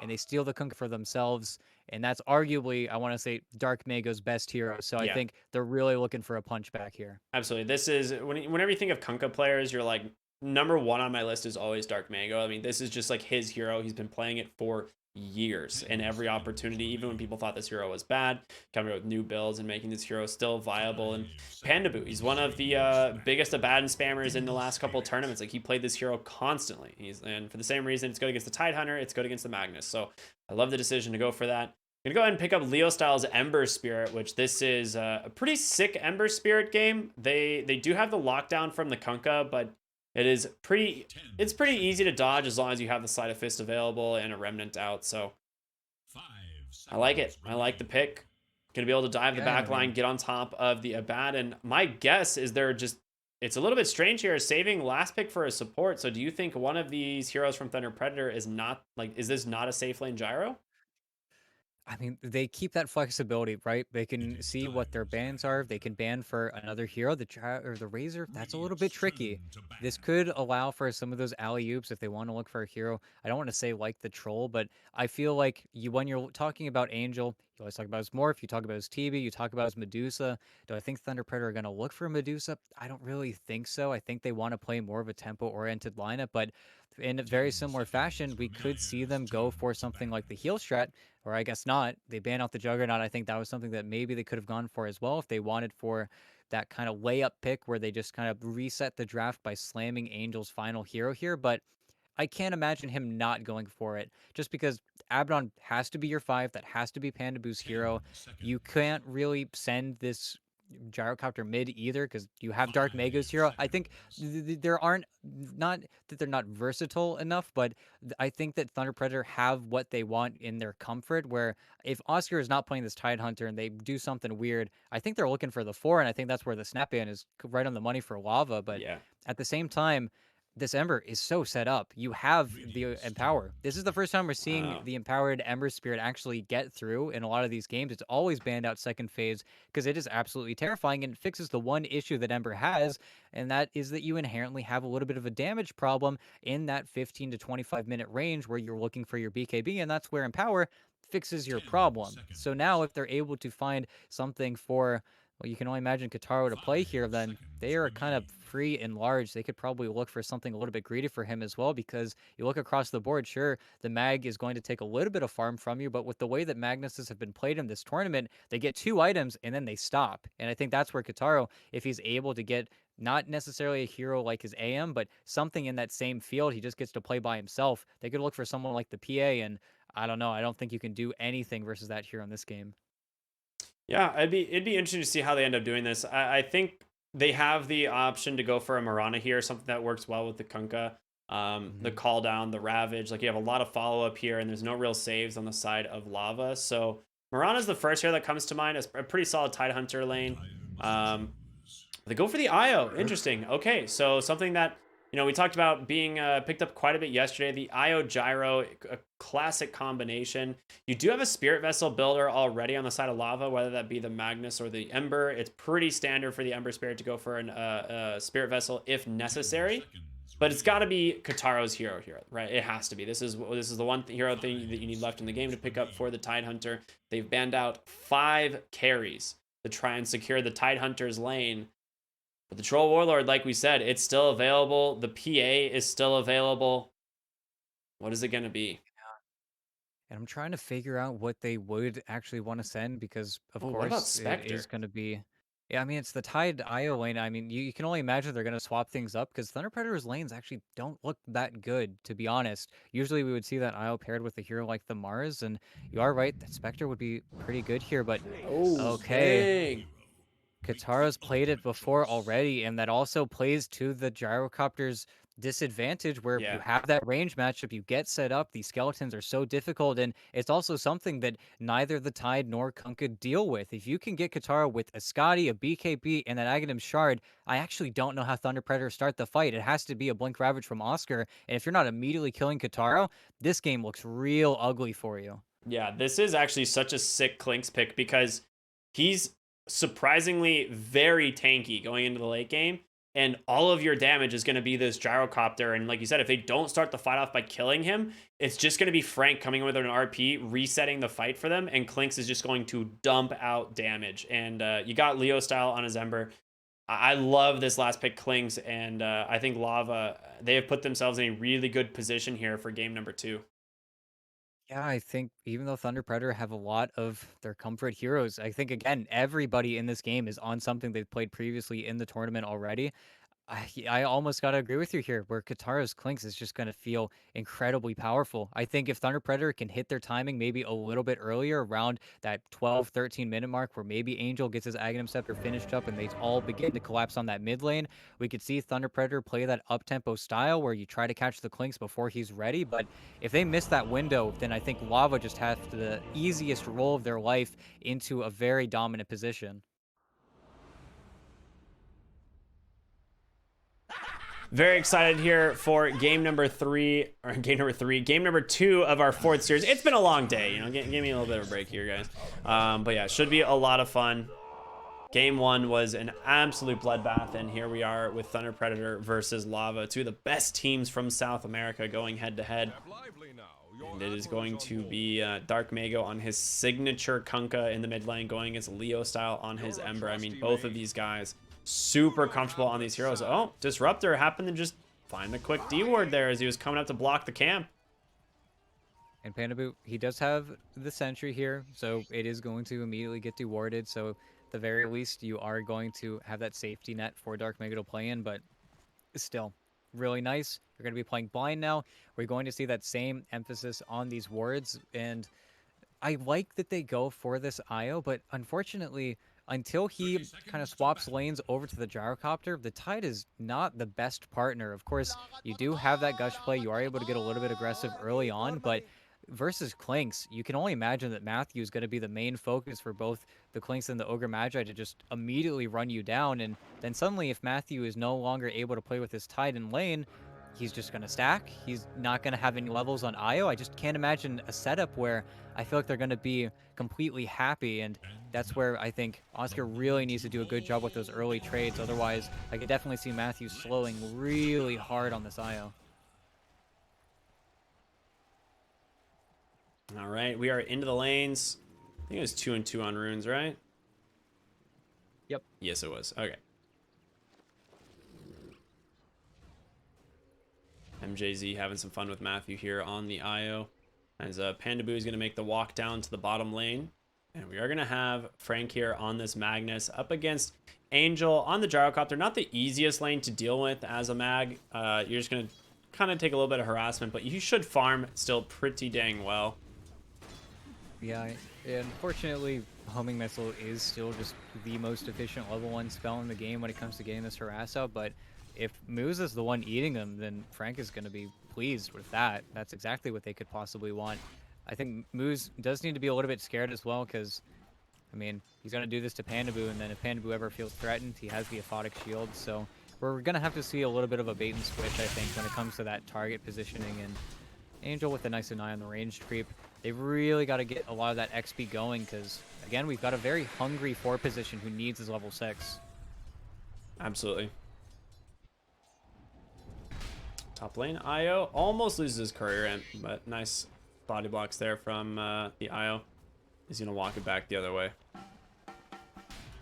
and they steal the Kunkka for themselves. And that's arguably, I want to say, Dark Mago's best hero. So I Yeah, think they're really looking for a punch back here. absolutely. This is whenever you think of Kunkka players, you're like number one on my list is always Dark Mango. I mean, this is just like his hero. He's been playing it for years and every opportunity, even when people thought this hero was bad, coming up with new builds and making this hero still viable. And Pandaboo, he's one of the biggest Abaddon spammers in the last couple of tournaments. Like he played this hero constantly. And for the same reason, it's good against the Tidehunter, it's good against the Magnus. So I love the decision to go for that. I'm gonna go ahead and pick up Leo Styles Ember Spirit, which this is a pretty sick Ember Spirit game. They do have the lockdown from the Kunkka, but it's pretty easy to dodge as long as you have the Sleight of Fist available and a Remnant out. So I like it. I like the pick. Gonna be able to dive the Yeah, and back I line, mean, get on top of the Abad. And my guess is they're just it's a little bit strange here, saving last pick for a support. So do you think one of these heroes from Thunder Predator is not like is this not a safe lane gyro? they keep that flexibility, right? They can see what their bans are. They can ban for another hero. Or the Razor, that's a little bit tricky. This could allow for some of those alley oops if they want to look for a hero. I don't want to say like the troll, but I feel like when you're talking about Angel, you always talk about his Morph, you talk about his TB, you talk about his Medusa. Do I think Thunder Predator are going to look for Medusa? I don't really think so. I think they want to play more of a tempo oriented lineup, but in a very similar fashion, we could see them go for something like the heal strat, or I guess not. They ban out the Juggernaut. I think that was something that maybe they could have gone for as well if they wanted for that kind of layup pick where they just kind of reset the draft by slamming Angel's final hero here. But I can't imagine him not going for it just because Abaddon has to be your five. That has to be Pandaboo's hero. You can't really send this gyrocopter mid either because you have Dark Mago's hero. I think there aren't not that they're not versatile enough, but I think that Thunder Predator have what they want in their comfort. Where if Oscar is not playing this Tide Hunter and they do something weird, I think they're looking for the four, and I think that's where the snapban is right on the money for Lava. But Yeah. at the same time, this Ember is so set up. You have the Empower. This is the first time we're seeing Wow. the empowered Ember Spirit actually get through in a lot of these games. It's always banned out second phase because it is absolutely terrifying and it fixes the one issue that Ember has, and that is that you inherently have a little bit of a damage problem in that 15 to 25-minute range where you're looking for your BKB, and that's where Empower fixes your problem. So now if they're able to find something for, well, you can only imagine Kataro to play here, then they are kind of free and large. They could probably look for something a little bit greedy for him as well, because you look across the board, sure, the Mag is going to take a little bit of farm from you, but with the way that Magnuses have been played in this tournament, they get two items and then they stop. And I think that's where Kataro, if he's able to get not necessarily a hero like his AM, but something in that same field, he just gets to play by himself. They could look for someone like the PA, and I don't know. I don't think you can do anything versus that hero in this game. Yeah, it'd be interesting to see how they end up doing this. I think they have the option to go for a Marana here, something that works well with the Kunkka. The Hmm. call down, the Ravage. Like you have a lot of follow up here, and there's no real saves on the side of Lava. So Marana's the first hero that comes to mind as a pretty solid Tide Hunter lane. Um, they go for the IO. Interesting. Okay, so something that we talked about being picked up quite a bit yesterday. The IO Gyro, a classic combination. You do have a Spirit Vessel builder already on the side of Lava, whether that be the Magnus or the Ember. It's pretty standard for the Ember Spirit to go for a Spirit Vessel if necessary. But it's got to be Kataro's hero here, right? It has to be. This is the one hero thing that you need left in the game to pick up for the Tide Hunter. They've banned out 5 carries to try and secure the Tide Hunter's lane, but the Troll Warlord, like we said, it's still available. The PA is still available. What is it going to be? And I'm trying to figure out what they would actually want to send because, of Oh, what about course, it is Spectre? going to be. Yeah, I mean, it's the Tide IO lane. I mean, you can only imagine they're going to swap things up because Thunder Predator's lanes actually don't look that good, to be honest. Usually we would see that IO paired with a hero like the Mars, and you are right that Spectre would be pretty good here, but Oh, okay. dang. Katara's played it before already, and that also plays to the gyrocopter's disadvantage where you Yeah. have that range matchup, you get set up, these skeletons are so difficult, and it's also something that neither the Tide nor Kunkka deal with. If you can get Katara with a Scotty, a BKB, and an Aghanim Shard, I actually don't know how Thunder Predator start the fight. It has to be a Blink Ravage from Oscar, and if you're not immediately killing Katara, this game looks real ugly for you. Yeah, this is actually such a sick Clinks pick because he's surprisingly very tanky going into the late game. and all of your damage is going to be this gyrocopter. And like you said, if they don't start the fight off by killing him, it's just going to be Frank coming in with an RP, resetting the fight for them, and Clinks is just going to dump out damage. And you got Leo style on his Ember. I love this last pick, Clinks, and I think Lava, they have put themselves in a really good position here for game number 2. Yeah, I think even though Thunder Predator have a lot of their comfort heroes, I think again everybody in this game is on something they've played previously in the tournament already. I almost gotta agree with you here, where Katara's Clinks is just gonna feel incredibly powerful. I think if Thunder Predator can hit their timing maybe a little bit earlier, around that 12, 13-minute mark, where maybe Angel gets his Aghanim Scepter finished up and they all begin to collapse on that mid lane, we could see Thunder Predator play that up-tempo style where you try to catch the Clinks before he's ready. But if they miss that window, then I think Lava just has the easiest role of their life into a very dominant position. Very excited here for game number 2 of our fourth series. It's been a long day, you know, give me a little bit of a break here, guys. But yeah, should be a lot of fun. Game 1 was an absolute bloodbath, and here we are with Thunder Predator versus Lava, two of the best teams from South America going head to head. And it is going to be Dark Mago on his signature Kunkka in the mid lane, going against Leo style on his Ember. I mean, both of these guys super comfortable on these heroes. Oh, Disruptor happened to just find a quick D ward there as he was coming up to block the camp. And Pandaboot, he does have the sentry here, so it is going to immediately get dewarded. So at the very least, you are going to have that safety net for Dark Mega to play in, but still really nice. You're going to be playing blind now. We're going to see that same emphasis on these wards, and I like that they go for this IO, but unfortunately, until he kind of swaps lanes over to the gyrocopter, the Tide is not the best partner. Of course, you do have that gush play. You are able to get a little bit aggressive early on, but versus Clinks, you can only imagine that Matthew is going to be the main focus for both the Clinks and the Ogre Magi to just immediately run you down. And then suddenly, if Matthew is no longer able to play with his Tide in lane, he's just going to stack. He's not going to have any levels on IO. I just can't imagine a setup where I feel like they're going to be completely happy. And that's where I think Oscar really needs to do a good job with those early trades. Otherwise, I could definitely see Matthew slowing really hard on this IO. All right, we are into the lanes. I think it was 2 and 2 on runes, right? Yep. Yes, it was. Okay. MJZ having some fun with Matthew here on the IO. As Pandaboo is going to make the walk down to the bottom lane. And we are going to have Frank here on this Magnus up against Angel on the Gyrocopter. Not the easiest lane to deal with as a mag. You're just going to kind of take a little bit of harassment, but you should farm still pretty dang well. Yeah, unfortunately, Homing Missile is still just the most efficient level 1 spell in the game when it comes to getting this harass out, but if Moose is the one eating them, then Frank is going to be pleased with that. That's exactly what they could possibly want. I think Moose does need to be a little bit scared as well, because, I mean, he's going to do this to Pandaboo, and then if Pandaboo ever feels threatened, he has the Aphotic Shield, so we're going to have to see a little bit of a bait and switch, I think, when it comes to that target positioning, and Angel with a nice eye on the ranged creep. They've really got to get a lot of that XP going, because, again, we've got a very hungry 4 position who needs his level 6. Absolutely. Top lane, IO almost loses his courier imp, but nice body blocks there from the IO. He's going to walk it back the other way.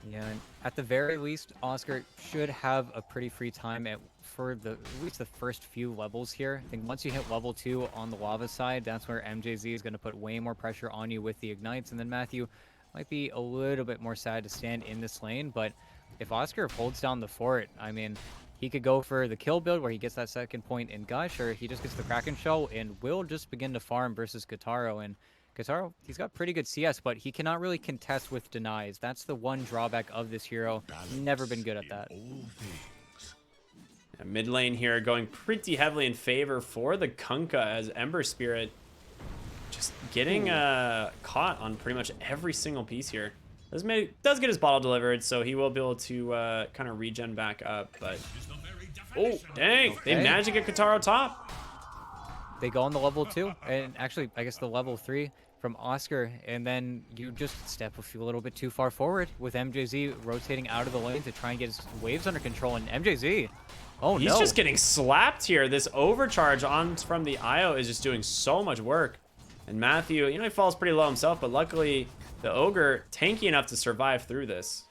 Yeah, and at the very least, Oscar should have a pretty free time for at least the first few levels here. I think once you hit level 2 on the lava side, that's where MJZ is going to put way more pressure on you with the ignites, and then Matthew might be a little bit more sad to stand in this lane, but if Oscar holds down the fort, I mean, he could go for the kill build where he gets that second point in Gush, or he just gets the Kraken Shell and will just begin to farm versus Kataro. And Kataro, he's got pretty good CS, but he cannot really contest with denies. That's the one drawback of this hero. Never been good at that. Yeah, mid lane here going pretty heavily in favor for the Kunkka as Ember Spirit just getting caught on pretty much every single piece here. Does get his bottle delivered, so he will be able to kind of regen back up, but... Oh, dang! Okay. They managed to get Kataro top. they go on the level 2, and actually, I guess the level 3 from Oscar, and then you just step a little bit too far forward with MJZ rotating out of the lane to try and get his waves under control, and MJZ, oh He's just no. getting slapped here. This overcharge on from the IO is just doing so much work. And Matthew, he falls pretty low himself, but luckily the Ogre tanky enough to survive through this.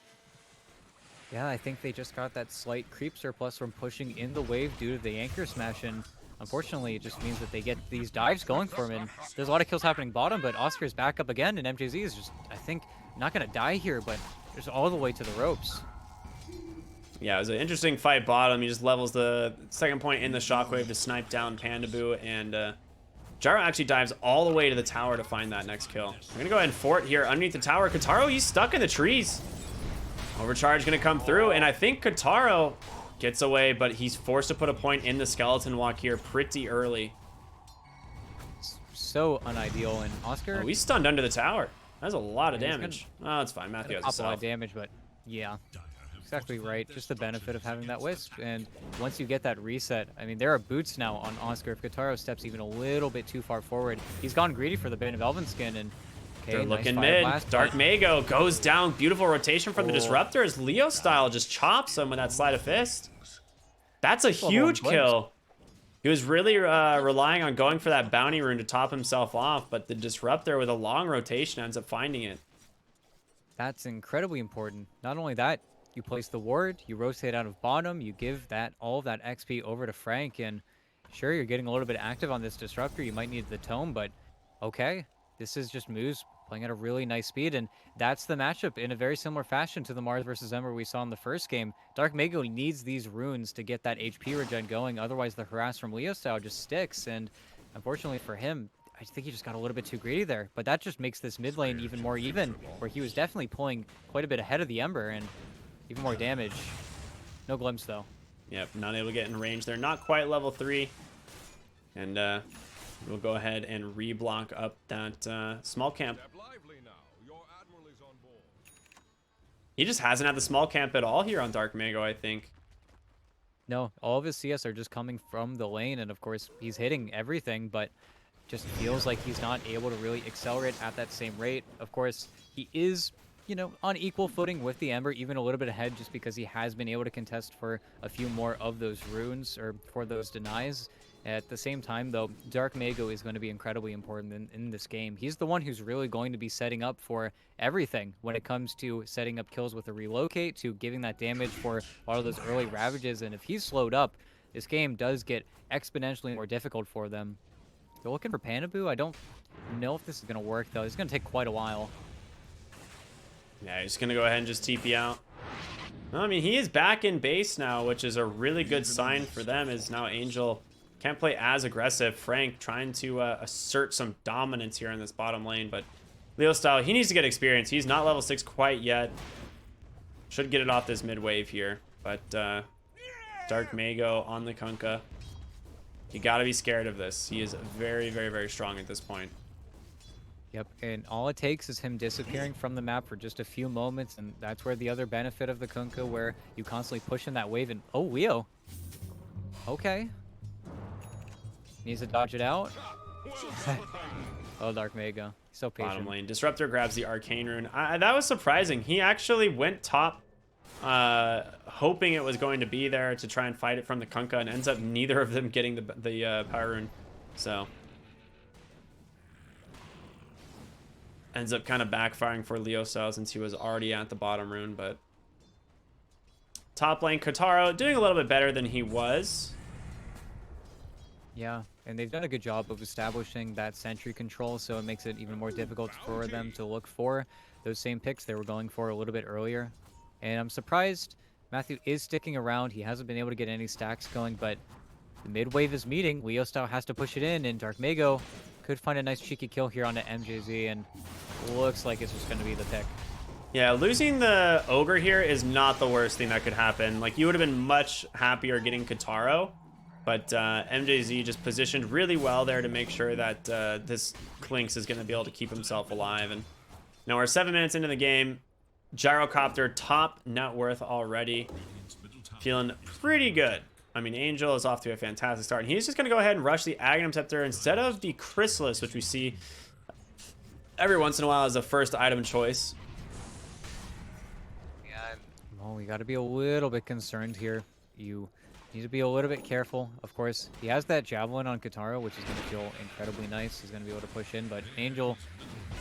Yeah, I think they just got that slight creep surplus from pushing in the wave due to the anchor smash, and unfortunately, it just means that they get these dives going for him, and there's a lot of kills happening bottom, but Oscar's back up again, and MJZ is just, I think, not going to die here, but just all the way to the ropes. Yeah, it was an interesting fight bottom. He just levels the second point in the shockwave to snipe down Pandaboo, and Gyro actually dives all the way to the tower to find that next kill. We're going to go ahead and fort here underneath the tower. Kataro, he's stuck in the trees. Overcharge going to come through, and I think Kataro gets away, but he's forced to put a point in the skeleton walk here pretty early. So unideal, and Oscar... Oh, he's stunned under the tower. That's a lot of damage. Oh, it's fine. Matthew has a lot of self. damage, but yeah. Exactly right. Just the benefit of having that Wisp, and once you get that reset, I mean, there are boots now on Oscar. If Kataro steps even a little bit too far forward, he's gone greedy for the Bane of Elven Skin, and okay, they're nice looking fire mid. blast, Dark but... Mago goes down. Beautiful rotation from the Disruptor as Leo style just chops him with that Sleight of Fist. That's a huge kill. He was really relying on going for that bounty rune to top himself off, but the Disruptor with a long rotation ends up finding it. That's incredibly important. Not only that, you place the ward, you rotate out of bottom, you give that all of that XP over to Frank, and sure, you're getting a little bit active on this Disruptor. You might need the tome, but okay, this is just Moose playing at a really nice speed, and that's the matchup in a very similar fashion to the Mars versus Ember we saw in the first game. Dark Mago needs these runes to get that HP regen going, otherwise the harass from Leo style just sticks, and unfortunately for him, I think he just got a little bit too greedy there, but that just makes this mid lane even more even, where he was definitely pulling quite a bit ahead of the Ember, and even more damage. No glimpse, though. Yep, not able to get in range. They're not quite level 3. And we'll go ahead and re-block up that small camp. He just hasn't had the small camp at all here on Dark Mago, I think. No, all of his CS are just coming from the lane, and of course, he's hitting everything, but just feels like he's not able to really accelerate at that same rate. Of course, he is, on equal footing with the Ember, even a little bit ahead, just because he has been able to contest for a few more of those runes, or for those denies. At the same time, though, Dark Mago is going to be incredibly important in this game. He's the one who's really going to be setting up for everything when it comes to setting up kills with a relocate, to giving that damage for a lot of those early ravages, and if he's slowed up, this game does get exponentially more difficult for them. They're looking for Pandaboo. I don't know if this is going to work, though. It's going to take quite a while. Yeah, he's going to go ahead and just TP out. Well, I mean, he is back in base now, which is a really good sign for them, as now Angel can't play as aggressive. Frank trying to assert some dominance here in this bottom lane, but Leo style, he needs to get experience. He's not level 6 quite yet. Should get it off this mid wave here, but Dark Mago on the Kunkka. You got to be scared of this. He is very, very, very strong at this point. Yep, and all it takes is him disappearing from the map for just a few moments, and that's where the other benefit of the Kunkka, where you constantly push in that wave, and oh, Leo. Okay. Needs to dodge it out. Oh, Dark Mago. He's so patient. Bottom lane. Disruptor grabs the Arcane Rune. That was surprising. He actually went top, hoping it was going to be there to try and fight it from the Kunkka, and ends up neither of them getting the Power Rune. So ends up kind of backfiring for Leo style, since he was already at the bottom rune. But top lane, Kataro doing a little bit better than he was. Yeah, and they've done a good job of establishing that sentry control, so it makes it even more difficult for them to look for those same picks they were going for a little bit earlier. And I'm surprised Matthew is sticking around. He hasn't been able to get any stacks going, but the mid wave is meeting. Leo style has to push it in, and Dark Mago could find a nice cheeky kill here on the MJZ, and looks like it's just going to be the pick. Yeah, losing the Ogre here is not the worst thing that could happen. Like, you would have been much happier getting Kataro, but MJZ just positioned really well there to make sure that this Clinks is going to be able to keep himself alive. And now we're 7 minutes into the game. Gyrocopter top net worth already. Feeling pretty good. I mean, Angel is off to a fantastic start. And he's just going to go ahead and rush the Aghanim Scepter instead of the Chrysalis, which we see every once in a while as a first item choice. Yeah, well, we got to be a little bit concerned here. You need to be a little bit careful. Of course, he has that Javelin on Katara, which is going to feel incredibly nice. He's going to be able to push in, but Angel,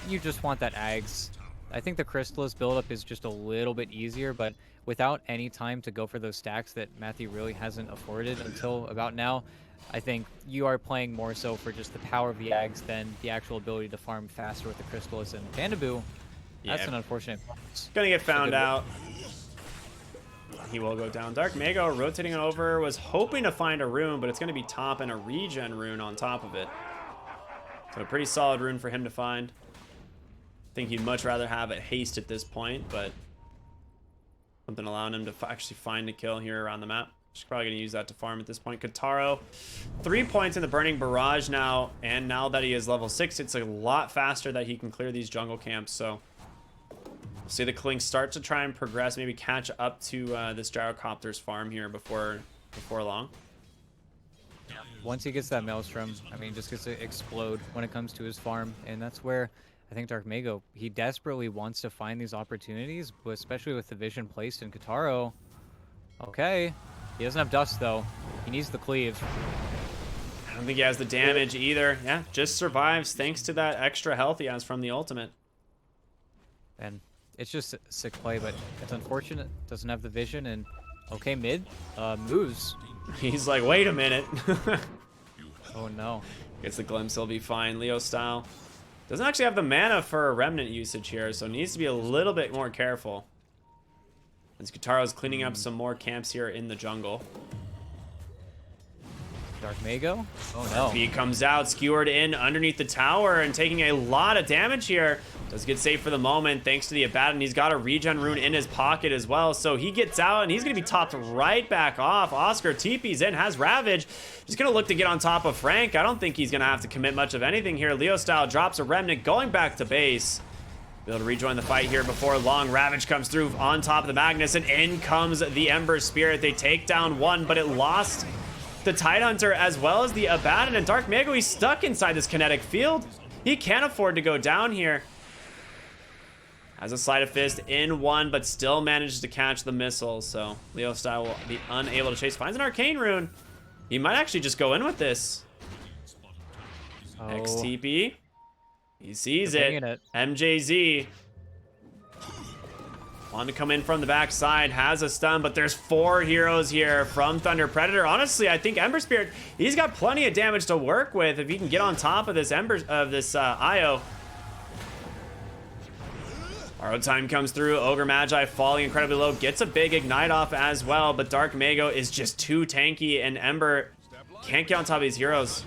you just want that Ags. I think the Chrysalis buildup is just a little bit easier, but without any time to go for those stacks that Matthew really hasn't afforded until about now, I think you are playing more so for just the power of the Ags than the actual ability to farm faster with the Chrysalis. And Pandaboo, that's an unfortunate part. Gonna get found out. He will go down. Dark Mago rotating it over, was hoping to find a rune, but it's going to be top and a regen rune on top of it. So a pretty solid rune for him to find. I think he'd much rather have a haste at this point, but something allowing him to actually find a kill here around the map. She's probably going to use that to farm at this point. Kataro, 3 points in the Burning Barrage now, and now that he is level 6, it's a lot faster that he can clear these jungle camps, so we'll see the Klink start to try and progress, maybe catch up to this Gyrocopter's farm here before long. Once he gets that Maelstrom, I mean, just gets to explode when it comes to his farm, and that's where I think Dark Mago, he desperately wants to find these opportunities, but especially with the vision placed in Kataro. Okay, he doesn't have dust though. He needs the cleave. I don't think he has the damage either. Yeah, just survives thanks to that extra health he has from the ultimate. And it's just sick play, but it's unfortunate. Doesn't have the vision, and okay, mid moves. He's like, wait a minute. Oh no. Gets the glimpse, he'll be fine. Leo style. Doesn't actually have the mana for a remnant usage here, so needs to be a little bit more careful. As Kataro's cleaning up some more camps here in the jungle. Dark Mago? Oh no. He comes out, skewered in underneath the tower and taking a lot of damage here. Does get safe for the moment thanks to the Abaddon. He's got a regen rune in his pocket as well. So he gets out and he's going to be topped right back off. Oscar TP's in, has Ravage. He's going to look to get on top of Frank. I don't think he's going to have to commit much of anything here. Leo style drops a Remnant going back to base. Be able to rejoin the fight here before long. Ravage comes through on top of the Magnus and in comes the Ember Spirit. They take down one, but it lost the Tidehunter as well as the Abaddon. And Dark Mago, he's stuck inside this kinetic field. He can't afford to go down here. Has a Sleight of Fist in one, but still manages to catch the missile. So Leo style will be unable to chase. Finds an Arcane Rune. He might actually just go in with this. Oh. XTP. He sees it. MJZ. Want to come in from the backside, has a stun, but there's 4 heroes here from Thunder Predator. Honestly, I think Ember Spirit, he's got plenty of damage to work with if he can get on top of this IO. Borrowed Time comes through. Ogre Magi falling incredibly low, gets a big ignite off as well, but Dark Mago is just too tanky, and Ember can't get on top of these heroes.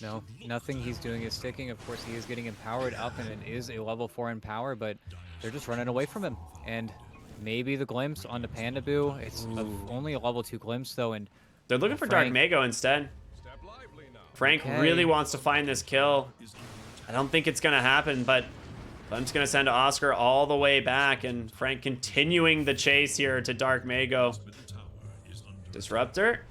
No, nothing he's doing is sticking. Of course, he is getting empowered up, and it is a level 4 in power, but they're just running away from him. And maybe the glimpse on the Pandaboo. It's only a level 2 glimpse, though, and they're looking for Dark Mago instead. Frank really wants to find this kill. I don't think it's going to happen, but I'm just going to send Oscar all the way back, and Frank continuing the chase here to Dark Mago. Disruptor.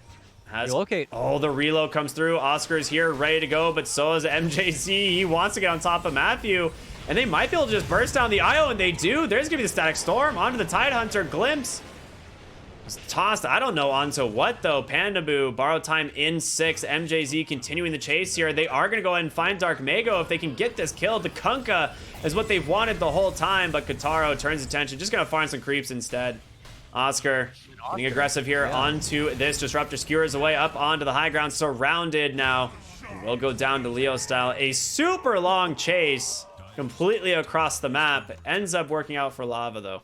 Relocate. Oh, the reload comes through. Oscar's here, ready to go, but so is MJC. He wants to get on top of Matthew, and they might be able to just burst down the IO, and they do. There's going to be the Static Storm onto the Tidehunter. Glimpse. It's tossed, I don't know onto what, though. Pandaboo, Borrowed Time in 6. MJZ continuing the chase here. They are going to go ahead and find Dark Mago if they can get this kill. The Kunkka is what they've wanted the whole time, but Kataro turns attention. Just going to find some creeps instead. Oscar getting aggressive here onto this. Disruptor skewers away up onto the high ground, surrounded now. And we'll go down to Leo style. A super long chase completely across the map. Ends up working out for Lava, though.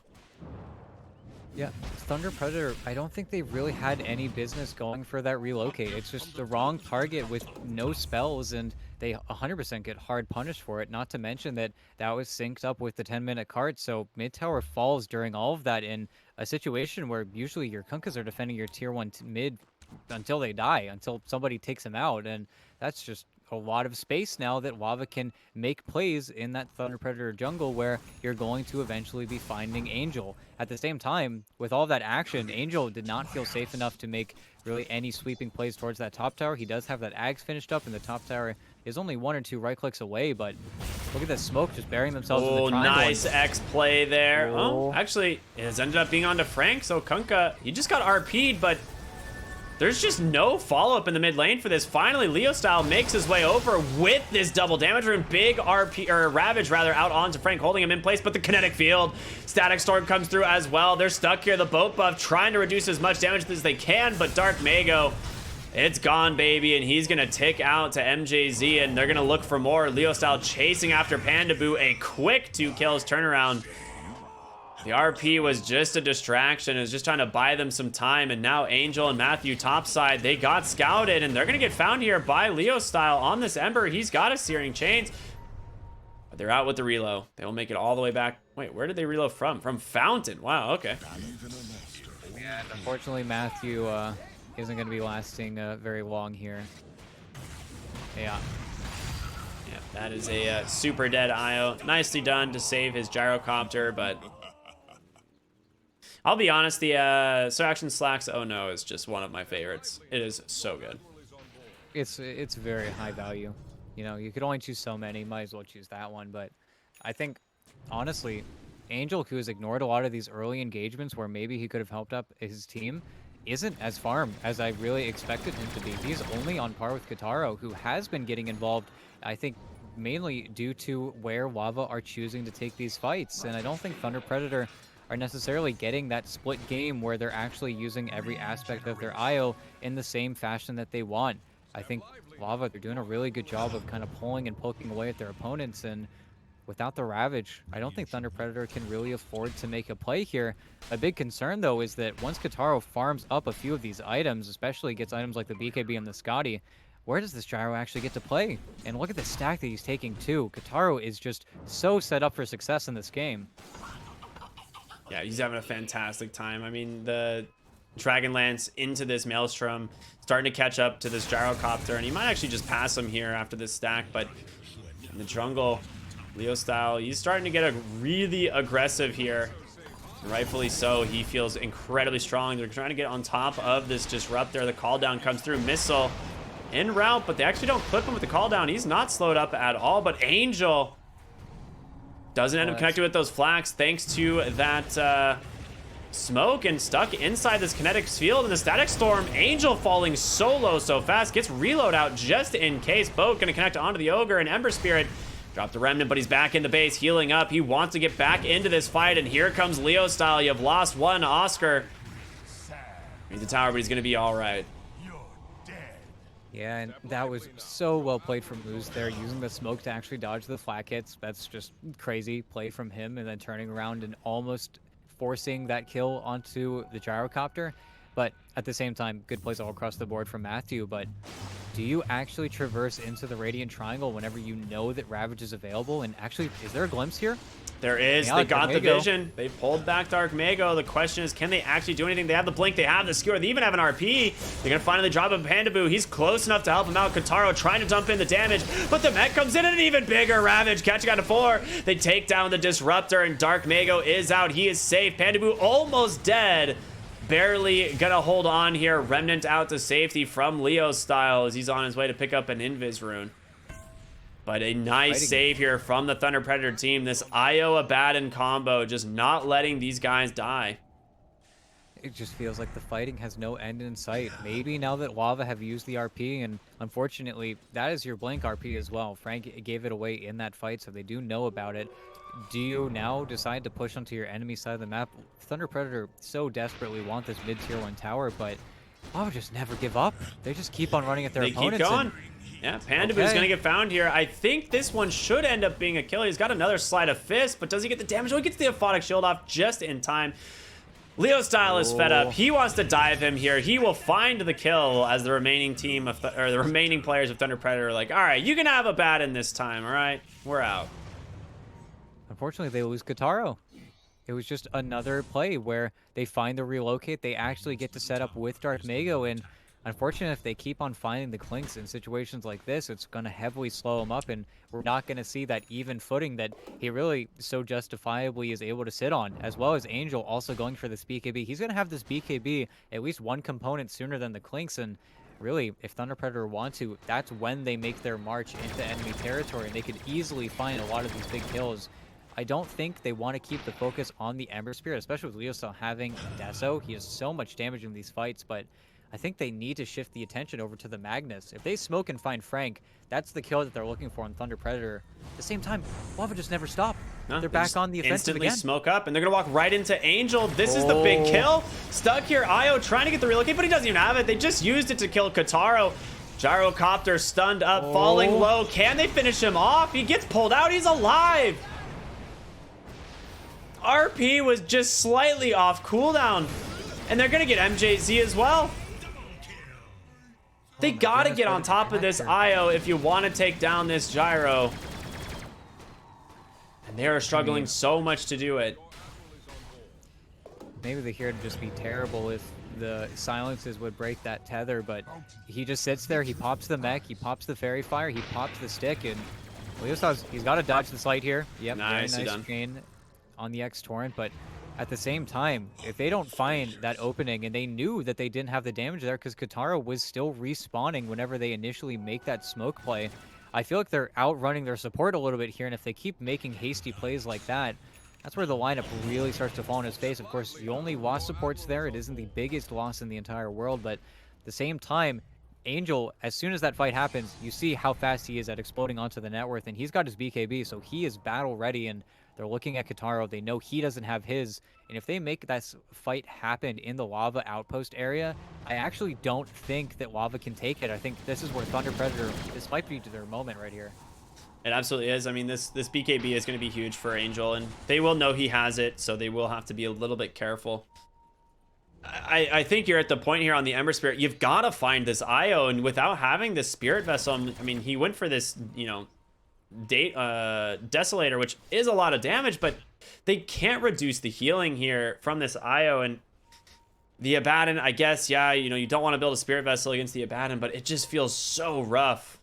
Yeah, Thunder Predator, I don't think they really had any business going for that relocate. It's just the wrong target with no spells, and they 100% get hard punished for it. Not to mention that that was synced up with the 10-minute card, so mid tower falls during all of that in a situation where usually your Kunkkas are defending your tier 1 mid until they die, until somebody takes them out, and that's just a lot of space now that Lava can make plays in that Thunder Predator jungle where you're going to eventually be finding Angel. At the same time, with all that action, Angel did not feel safe enough to make really any sweeping plays towards that top tower. He does have that Ags finished up, and the top tower is only 1 or 2 right clicks away, but look at the smoke just burying themselves in the Oh, triangle. nice X play there. Oh, Oh. actually, it has ended up being onto Frank, so Kunkka, he just got RP'd, but there's just no follow-up in the mid lane for this. Finally, Leo Style makes his way over with this double damage rune. Big RP, or Ravage rather, out onto Frank, holding him in place, but the kinetic field. Static Storm comes through as well. They're stuck here. The boat buff trying to reduce as much damage as they can, but Dark Mago, it's gone, baby, and he's gonna tick out to MJZ, and they're gonna look for more. Leo Style chasing after Pandaboo, a quick 2 kills turnaround. The RP was just a distraction. It was just trying to buy them some time, and now Angel and Matthew topside, they got scouted, and they're gonna get found here by Leo Style on this Ember. He's got a Searing Chains, but they're out with the reload. They will make it all the way back. Wait, where did they reload from? From Fountain. Wow, okay. Yeah, unfortunately, Matthew isn't going to be lasting very long here. Yeah. Yeah, that is a super dead IO. Nicely done to save his gyrocopter, but I'll be honest, the Sir Action Slacks Oh No is just one of my favorites. It is so good. It's very high value. You know, you could only choose so many. Might as well choose that one. But I think, honestly, Angel, who has ignored a lot of these early engagements where maybe he could have helped up his team, isn't as farm as I really expected him to be. He's only on par with Kataro, who has been getting involved, I think, mainly due to where Lava are choosing to take these fights. And I don't think Thunder Predator are necessarily getting that split game where they're actually using every aspect of their IO in the same fashion that they want. I think Lava, they're doing a really good job of kind of pulling and poking away at their opponents, and without the Ravage, I don't think Thunder Predator can really afford to make a play here. A big concern, though, is that once Kataro farms up a few of these items, especially gets items like the BKB and the Scotty, where does this Gyro actually get to play? And look at the stack that he's taking, too. Kataro is just so set up for success in this game. Yeah, he's having a fantastic time. I mean, the Dragonlance into this Maelstrom, starting to catch up to this Gyrocopter, and he might actually just pass him here after this stack, but in the jungle, Leo Style, he's starting to get a really aggressive here. And rightfully so. He feels incredibly strong. They're trying to get on top of this Disruptor. The call down comes through. Missile en route, but they actually don't clip him with the call down. He's not slowed up at all, but Angel doesn't end up connecting with those flags thanks to that smoke, and stuck inside this Kinetics field. And the Static Storm, Angel falling so low so fast, gets reload out just in case. Boat gonna connect onto the Ogre, and Ember Spirit dropped the Remnant, but he's back in the base, healing up. He wants to get back into this fight, and here comes Leo Style. You've lost one, Oscar. He's the tower, but he's gonna be all right. Yeah, and that was so well played from Moose there, using the smoke to actually dodge the flak hits. That's just crazy play from him, and then turning around and almost forcing that kill onto the Gyrocopter. But at the same time, good plays all across the board from Matthew. But do you actually traverse into the Radiant Triangle whenever you know that Ravage is available? And actually, is there a glimpse here? There is. Yeah, They got the Mago. vision. They pulled back Dark Mago. The question is, can they actually do anything? They have the blink. They have the skewer. They even have an RP. They're going to finally drop him Pandaboo. He's close enough to help him out. Kataro trying to dump in the damage, but the mech comes in, and an even bigger Ravage. Catching out to 4. They take down the Disruptor, and Dark Mago is out. He is safe. Pandaboo almost dead. Barely gonna hold on here. Remnant out to safety from Leo Style as he's on his way to pick up an Invis rune. But a nice save here from the Thunder Predator team. This Io Abaddon combo just not letting these guys die. It just feels like the fighting has no end in sight. Maybe now that Lava have used the RP, and unfortunately, that is your blank RP as well. Frank gave it away in that fight, so they do know about it. Do you now decide to push onto your enemy side of the map? Thunder Predator so desperately want this mid-tier 1 tower, but Lava just never give up. They just keep on running at their opponents. They keep going. Yeah, Pandaboo's gonna get found here. I think this one should end up being a kill. He's got another Sleight of Fist, but does he get the damage? Oh, he gets the Aphotic Shield off just in time. Leo Style is fed up. He wants to dive him here. He will find the kill as the remaining team of the remaining players of Thunder Predator are like, all right, you can have a Abaddon this time, all right? We're out. Unfortunately, they lose Kataro. It was just another play where they find the relocate. They actually get to set up with Dark Mago, and unfortunately, if they keep on finding the clinks in situations like this, it's going to heavily slow him up, and we're not going to see that even footing that he really so justifiably is able to sit on, as well as Angel also going for this BKB. He's going to have this BKB at least one component sooner than the clinks, and really, if Thunder Predator want to, that's when they make their march into enemy territory, and they could easily find a lot of these big kills. I don't think they want to keep the focus on the Ember Spirit, especially with Leo still having Deso. He has so much damage in these fights, but I think they need to shift the attention over to the Magnus. If they smoke and find Frank, that's the kill that they're looking for on Thunder Predator. At the same time, Lava just never stop. No, they're back on the offensive instantly again. smoke up, and they're gonna walk right into Angel. This is the big kill. Stuck here, Io trying to get the relocate, but he doesn't even have it. They just used it to kill Kataro. Gyrocopter stunned up, falling low. Can they finish him off? He gets pulled out. He's alive. RP was just slightly off cooldown, and they're gonna get MJZ as well. They gotta get on top of this Io if you want to take down this Gyro. And they are struggling so much to do it. Maybe the hero would just be terrible if the silences would break that tether, but he just sits there, he pops the mech, he pops the fairy fire, he pops the stick, and he's got to dodge the slight here. Yep, nice, very nice chain on the X Torrent, but at the same time, if they don't find that opening, and they knew that they didn't have the damage there because Katara was still respawning whenever they initially make that smoke play, I feel like they're outrunning their support a little bit here, and if they keep making hasty plays like that, that's where the lineup really starts to fall in his face. Of course, you only lost supports there. It isn't the biggest loss in the entire world, but at the same time, Angel, as soon as that fight happens, you see how fast he is at exploding onto the net worth, and he's got his BKB, so he is battle ready, and they're looking at Kataro. They know he doesn't have his, and if they make that fight happen in the Lava outpost area, I actually don't think that Lava can take it. I think this is where Thunder Predator, this might be their moment right here. It absolutely is. I mean, this BKB is going to be huge for Angel, and they will know he has it, so they will have to be a little bit careful. I think you're at the point here on the Ember Spirit. You've got to find this Io, and without having this Spirit Vessel, I mean, he went for this, you know, Desolator, which is a lot of damage, but they can't reduce the healing here from this Io, and the Abaddon, I guess, yeah, you know, you don't want to build a Spirit Vessel against the Abaddon, but it just feels so rough.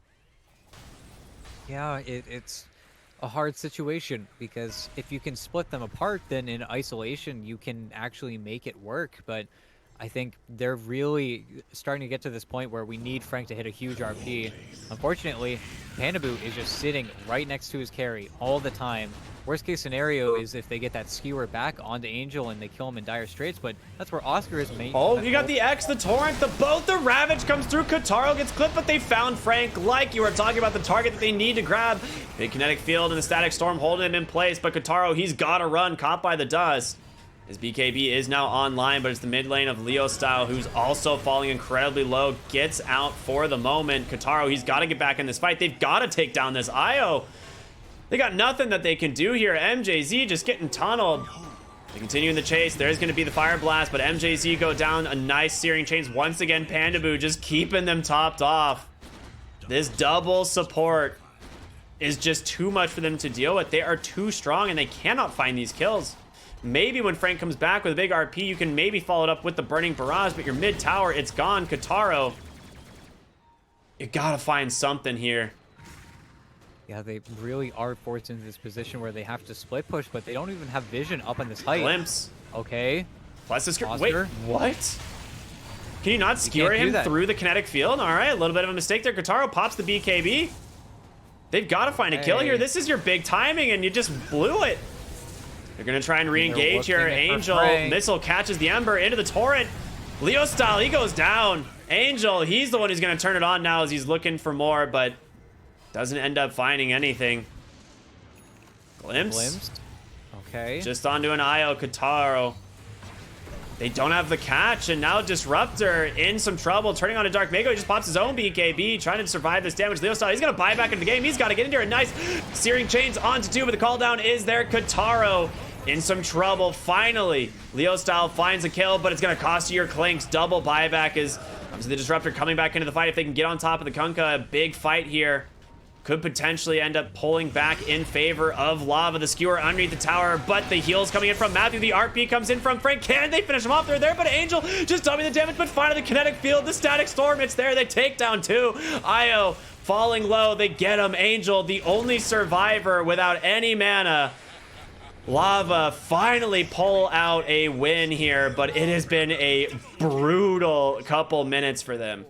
Yeah, it's a hard situation, because if you can split them apart, then in isolation you can actually make it work, but I think they're really starting to get to this point where we need Frank to hit a huge RP. Unfortunately, Pandabu is just sitting right next to his carry all the time. Worst case scenario is if they get that skewer back onto Angel and they kill him in dire straits, but that's where Oscar is main. Oh, you got the X, the Torrent, the Ravage comes through. Kataro gets clipped, but they found Frank, like you were talking about, the target that they need to grab. Big kinetic field and the static storm holding him in place, but Kataro, he's got to run, caught by the dust. His BKB is now online, but it's the mid lane of Leo Style, who's also falling incredibly low, gets out for the moment. Kataro, he's got to get back in this fight. They've got to take down this Io. They got nothing that they can do here. MJZ just getting tunneled. They continue in the chase. There's going to be the Fire Blast, but MJZ go down. A nice Searing Chains. Once again, Pandabu just keeping them topped off. This double support is just too much for them to deal with. They are too strong, and they cannot find these kills. Maybe when Frank comes back with a big RP, you can maybe follow it up with the Burning Barrage, but your mid tower, it's gone. Kataro, you gotta find something here. Yeah, they really are forced into this position where they have to split push, but they don't even have vision up on this height. Glimpse. Okay. Plus the skewer. Wait, what? Can you not skewer him through the kinetic field? All right, a little bit of a mistake there. Kataro pops the BKB. They've got to find a kill here. This is your big timing, and you just blew it. They're going to try and re-engage here. Angel, missile catches the Ember into the Torrent. Leo Style, he goes down. Angel, he's the one who's going to turn it on now as he's looking for more, but doesn't end up finding anything. Glimpse. Okay. Just onto an Io. Kataro. They don't have the catch, and now Disruptor in some trouble, turning on a Dark Mako. He just pops his own BKB, trying to survive this damage. Leo Style, he's going to buy back into the game. He's got to get into here. A nice Searing Chains onto two, but the call down is there. Kataro in some trouble. Finally, Leo Style finds a kill, but it's going to cost you your Clinks. Double buyback is the Disruptor coming back into the fight. If they can get on top of the Kunkka, a big fight here. could potentially end up pulling back in favor of Lava. The skewer underneath the tower, but the heals coming in from Matthew. The RP comes in from Frank. Can they finish him off? They're there, but Angel just dumping the damage, but finally the kinetic field, the static storm, it's there. They take down two. Io falling low. They get him. Angel, the only survivor without any mana. Lava finally pull out a win here, but it has been a brutal couple minutes for them.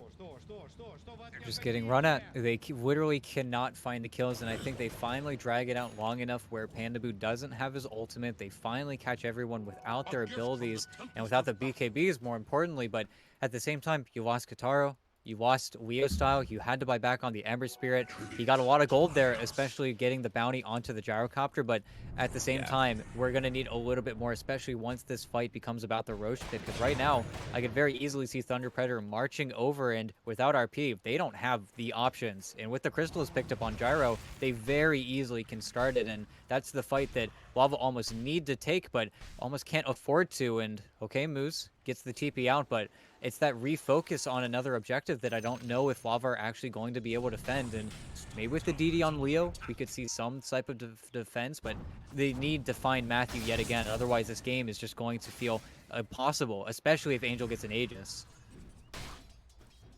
Just getting run at. They literally cannot find the kills, and I think they finally drag it out long enough where Pandaboo doesn't have his ultimate. They finally catch everyone without their abilities and without the BKBs, more importantly. But at the same time, you lost Kataro, you lost Leo Style, you had to buy back on the Ember Spirit. He got a lot of gold there, especially getting the bounty onto the gyrocopter, but at the same time, we're going to need a little bit more, especially once this fight becomes about the Roche pit, because right now, I could very easily see Thunder Predator marching over, and without RP, they don't have the options. And with the crystals picked up on Gyro, they very easily can start it, and that's the fight that Lava almost need to take, but almost can't afford to. And okay, Moose gets the TP out, but it's that refocus on another objective that I don't know if Lava are actually going to be able to defend. And maybe with the DD on Leo, we could see some type of defense, but they need to find Matthew yet again. Otherwise, this game is just going to feel impossible, especially if Angel gets an Aegis.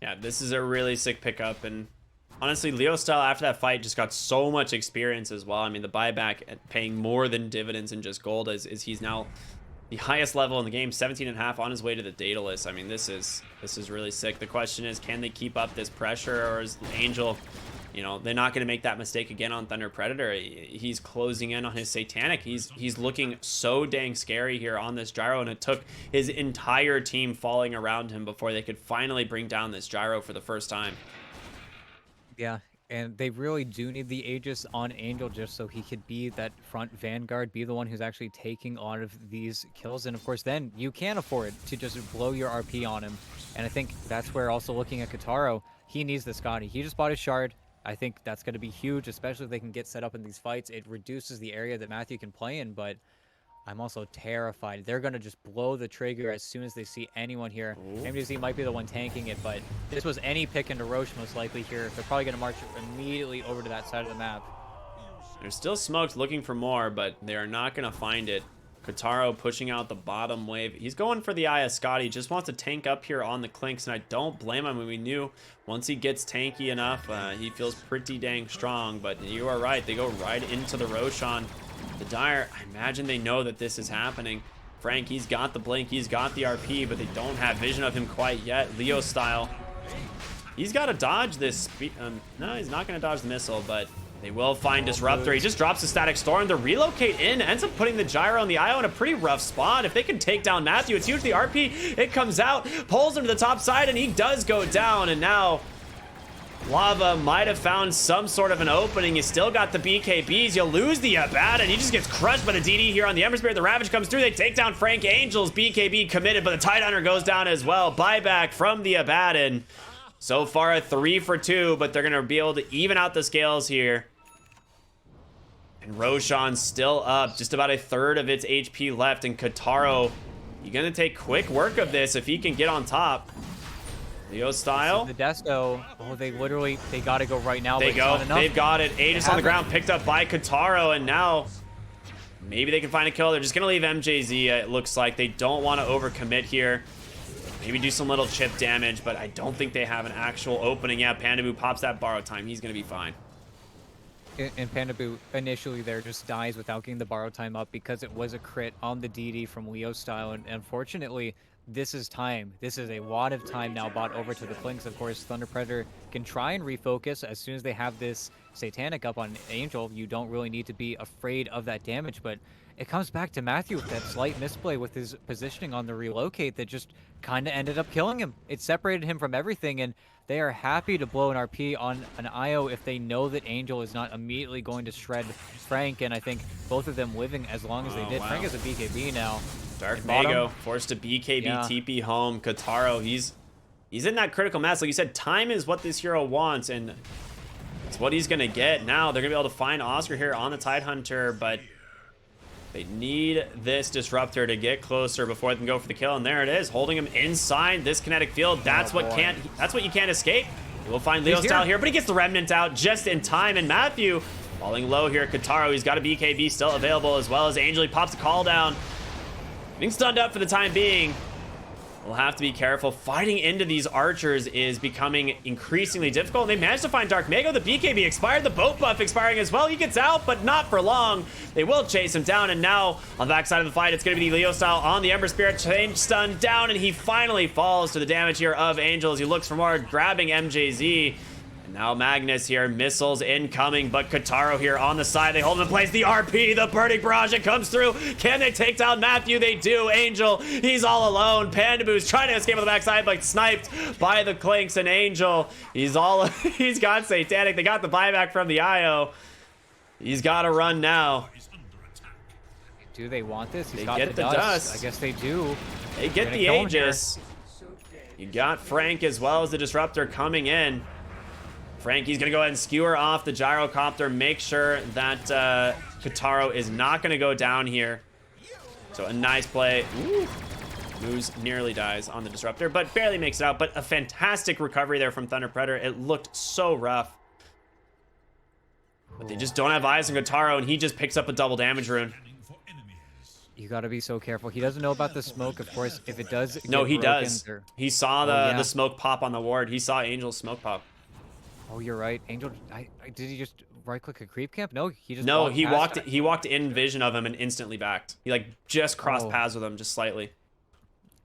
Yeah, this is a really sick pickup, and honestly, Leo Style after that fight just got so much experience as well. I mean, the buyback at paying more than dividends in just gold is he's now the highest level in the game, 17.5 on his way to the Daedalus. I mean, this is really sick. The question is, can they keep up this pressure, or is Angel, you know, they're not going to make that mistake again on Thunder Predator. He's closing in on his Satanic. He's looking so dang scary here on this Gyro, and it took his entire team falling around him before they could finally bring down this Gyro for the first time. Yeah, and they really do need the Aegis on Angel just so he could be that front vanguard, be the one who's actually taking all of these kills. And of course, then you can afford to just blow your RP on him. And I think that's where also looking at Kataro, he needs the Scotty. He just bought his shard. I think that's going to be huge, especially if they can get set up in these fights. It reduces the area that Matthew can play in, but I'm also terrified. They're going to just blow the trigger as soon as they see anyone here. MDZ might be the one tanking it, but this was any pick into Roche most likely here. They're probably going to march immediately over to that side of the map. They're still smoked looking for more, but they are not going to find it. Kataro pushing out the bottom wave. He's going for the Aya Scotty. Just wants to tank up here on the Clinks, and I don't blame him. We knew once he gets tanky enough, he feels pretty dang strong. But you are right. They go right into the Roshan. The Dire, I imagine they know that this is happening. Frank, he's got the blink, he's got the RP, but they don't have vision of him quite yet. Leo Style, he's got to dodge this. No, he's not going to dodge the missile, but they will find Disruptor. He just drops the Static Storm. The relocate in ends up putting the Gyro and the Io in a pretty rough spot. If they can take down Matthew, it's huge. The RP, it comes out, pulls him to the top side, and he does go down. And now Lava might have found some sort of an opening. You still got the BKBs. You lose the Abaddon. He just gets crushed by the DD here on the Ember Spirit. The Ravage comes through. They take down Frank Angel's BKB committed, but the Tidehunter goes down as well. Buyback from the Abaddon. So far a 3 for 2, but they're going to be able to even out the scales here. And Roshan's still up. Just about a third of its HP left. And Kataro, you're going to take quick work of this if he can get on top. Leo Style. So the Desto, oh, they got to go right now. They go. They've got it. Aegis on the ground, picked up by Kataro, and now maybe they can find a kill. They're just going to leave MJZ, it looks like. They don't want to overcommit here. Maybe do some little chip damage, but I don't think they have an actual opening. Yeah, Pandaboo pops that borrow time. He's going to be fine. And Pandaboo initially there just dies without getting the borrow time up because it was a crit on the DD from Leo Style, and unfortunately this is time. This is a lot of time now bought over to the Clinks. Of course, Thunder Predator can try and refocus as soon as they have this Satanic up on Angel. You don't really need to be afraid of that damage, but it comes back to Matthew with that slight misplay with his positioning on the relocate that just kind of ended up killing him. It separated him from everything, and they are happy to blow an RP on an IO if they know that Angel is not immediately going to shred Frank, and I think both of them living as long as they did. Wow. Frank is a BKB now. Dark Mago forced to BKB TP home. Kataro, he's in that critical mass. Like you said, time is what this hero wants, and it's what he's going to get. Now they're going to be able to find Oscar here on the Tidehunter, but they need this Disruptor to get closer before they can go for the kill, and there it is, holding him inside this kinetic field. That's what you can't escape. We'll find He's Leo style here. here, but he gets the remnant out just in time. And Matthew falling low here. Kataro, he's got a BKB still available, as well as Angel. He pops a call down. Being stunned up for the time being. We'll have to be careful. Fighting into these archers is becoming increasingly difficult. And they managed to find Dark Mago. The BKB expired. The boat buff expiring as well. He gets out, but not for long. They will chase him down. And now on the backside of the fight, it's going to be the Leo style on the Ember Spirit. Change stun down, and he finally falls to the damage here of Angel as he looks for more, grabbing MJZ. Now Magnus here, missiles incoming, but Kataro here on the side. They hold him in place. The RP, the burning barrage, it comes through. Can they take down Matthew? They do. Angel, he's all alone. Pandaboo's trying to escape on the backside, but sniped by the Clinks. And Angel, he's got Satanic. They got the buyback from the IO. He's got to run now. Do they want this? They get the dust. I guess they do. They get the Aegis. You got Frank as well as the Disruptor coming in. Frankie's going to go ahead and skewer off the gyrocopter, make sure that Kataro is not going to go down here. So a nice play. Ooh. Moose nearly dies on the Disruptor, but barely makes it out. But a fantastic recovery there from Thunder Predator. It looked so rough. But they just don't have eyes on Kataro, and he just picks up a double damage rune. You got to be so careful. He doesn't know about the smoke, of course. If it does, No, he broken, does. He saw the smoke pop on the ward. He saw Angel's smoke pop. Oh, you're right. Angel, did he just right-click a creep camp? No, he just he walked in vision of him and instantly backed. He like just crossed paths with him just slightly.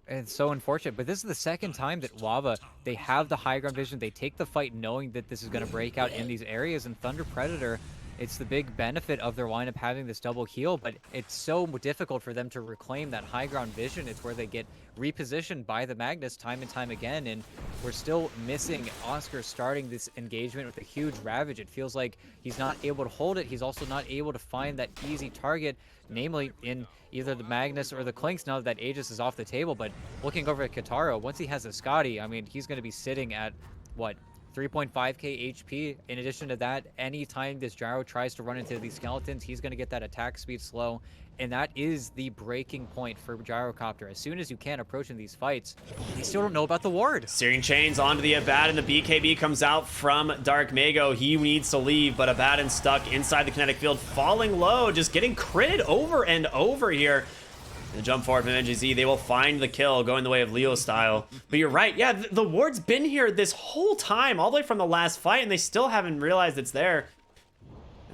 It's so unfortunate, but this is the second time that Lava, they have the high ground vision. They take the fight knowing that this is going to break out in these areas, and Thunder Predator, it's the big benefit of their lineup having this double heal, but it's so difficult for them to reclaim that high ground vision. It's where they get repositioned by the Magnus time and time again, and we're still missing Oscar starting this engagement with a huge Ravage. It feels like he's not able to hold it. He's also not able to find that easy target, namely in either the Magnus or the Clinks, now that Aegis is off the table. But looking over at Kataro, once he has a Scotty, I mean, he's going to be sitting at, what, 3.5k HP. In addition to that, anytime this Gyro tries to run into these skeletons, he's going to get that attack speed slow, and that is the breaking point for Gyrocopter. As soon as you can approach in these fights, they still don't know about the ward. Searing Chains onto the Abaddon. The BKB comes out from Dark Mago. He needs to leave, but Abaddon stuck inside the kinetic field, falling low, just getting critted over and over here. The jump forward from NGZ, they will find the kill, going the way of Leo style. But you're right, yeah, the ward's been here this whole time, all the way from the last fight, and they still haven't realized it's there.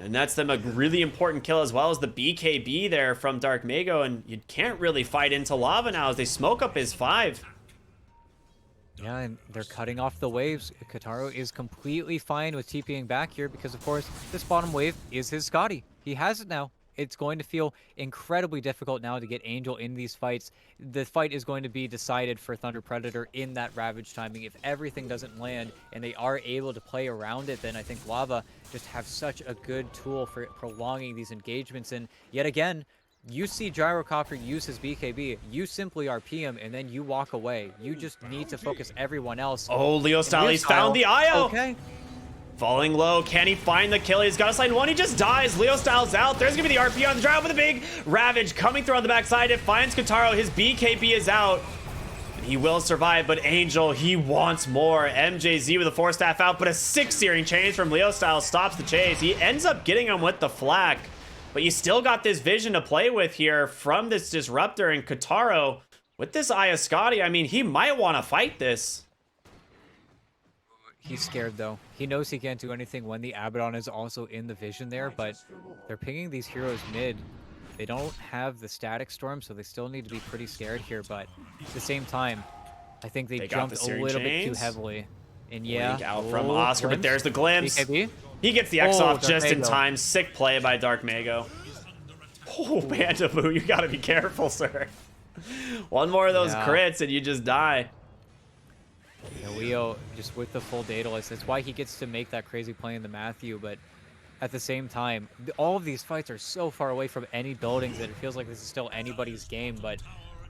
And that's them a really important kill, as well as the BKB there from Dark Mago, and you can't really fight into Lava now as they smoke up his 5. Yeah, and they're cutting off the waves. Kataro is completely fine with TPing back here because, of course, this bottom wave is his Scotty. He has it now. It's going to feel incredibly difficult now to get Angel in these fights. The fight is going to be decided for Thunder Predator in that Ravage timing. If everything doesn't land and they are able to play around it, then I think Lava just have such a good tool for prolonging these engagements. And yet again, you see Gyrocopter use his BKB, you simply RP him, and then you walk away. You just need to focus everyone else. Oh, Leo style, he's found the IO! Okay. Falling low, can he find the kill? He's got a slide one, he just dies. Leo style's out. There's gonna be the RP on the drive with a big Ravage coming through on the backside. It finds Kataro, his BKB is out. He will survive, but Angel, he wants more. MJZ with a 4-staff out, but a 6 Searing Chains from Leo style stops the chase. He ends up getting him with the flak, but you still got this vision to play with here from this Disruptor, and Kataro, with this Iascati, I mean, he might want to fight this. He's scared, though. He knows he can't do anything when the Abaddon is also in the vision there, but they're pinging these heroes mid. They don't have the Static Storm, so they still need to be pretty scared here, but at the same time, I think they jumped a little bit too heavily. And yeah, out from Oscar, but there's the glimpse. BKB? He gets the X off just in time. Sick play by Dark Mago. Oh, Bandaboo, you gotta be careful, sir. One more of those crits and you just die. Yeah, Leo, just with the full data list, that's why he gets to make that crazy play in the Matthew, but at the same time, all of these fights are so far away from any buildings that it feels like this is still anybody's game, but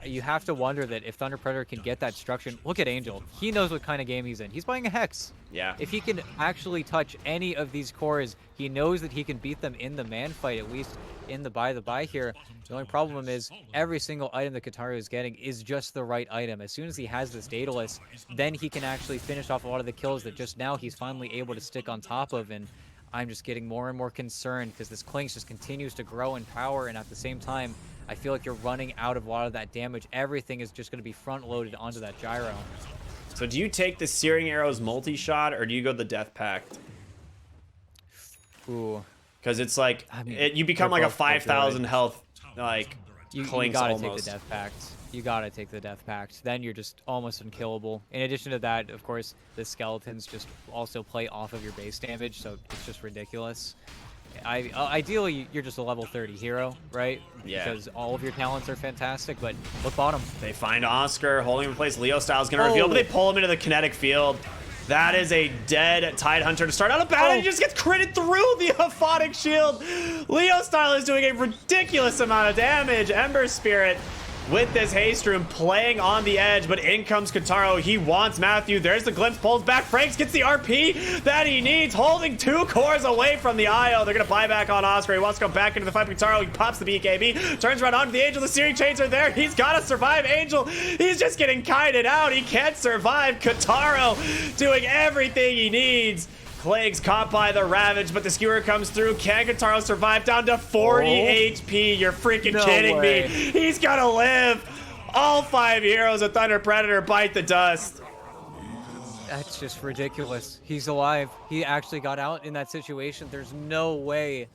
you have to wonder that if Thunder Predator can get that structure, look at Angel. He knows what kind of game he's in. He's playing a Hex. Yeah. If he can actually touch any of these cores, he knows that he can beat them in the man fight, at least in the buy here. The only problem is every single item that Kataru is getting is just the right item. As soon as he has this Daedalus, then he can actually finish off a lot of the kills that just now he's finally able to stick on top of. And I'm just getting more and more concerned because this Clinks just continues to grow in power, and at the same time, I feel like you're running out of a lot of that damage. Everything is just going to be front-loaded onto that gyro. So do you take the Searing Arrows multi-shot, or do you go the Death Pact? Ooh. Because it's like, I mean, you become like a 5,000 good. health, like, You Clinks gotta almost. take the Death Pact. You gotta take the Death Pact. Then you're just almost unkillable. In addition to that, of course, the skeletons just also play off of your base damage, so it's just ridiculous. Ideally, you're just a level 30 hero, right? Yeah. Because all of your talents are fantastic, but look bottom. They find Oscar holding him in place. Leo Style's gonna reveal, but they pull him into the kinetic field. That is a dead Tidehunter to start out a battle. He just gets critted through the Aphotic Shield. Leo Style is doing a ridiculous amount of damage. Ember Spirit with this haste room playing on the edge, but in comes Kentaro. He wants Matthew. There's the glimpse, pulls back. Franks gets the RP that he needs, holding 2 cores away from the IO. They're gonna buy back on Oscar. He wants to go back into the fight with Kentaro. He pops the BKB, turns around onto the Angel. The Searing Chains are there. He's gotta survive. Angel, he's just getting kited out. He can't survive. Kentaro doing everything he needs. Plague's caught by the Ravage, but the Skewer comes through. Can Kentaro survive down to 40 HP? You're freaking kidding me. He's gonna live. All 5 heroes of Thunder Predator bite the dust. That's just ridiculous. He's alive. He actually got out in that situation. There's no way.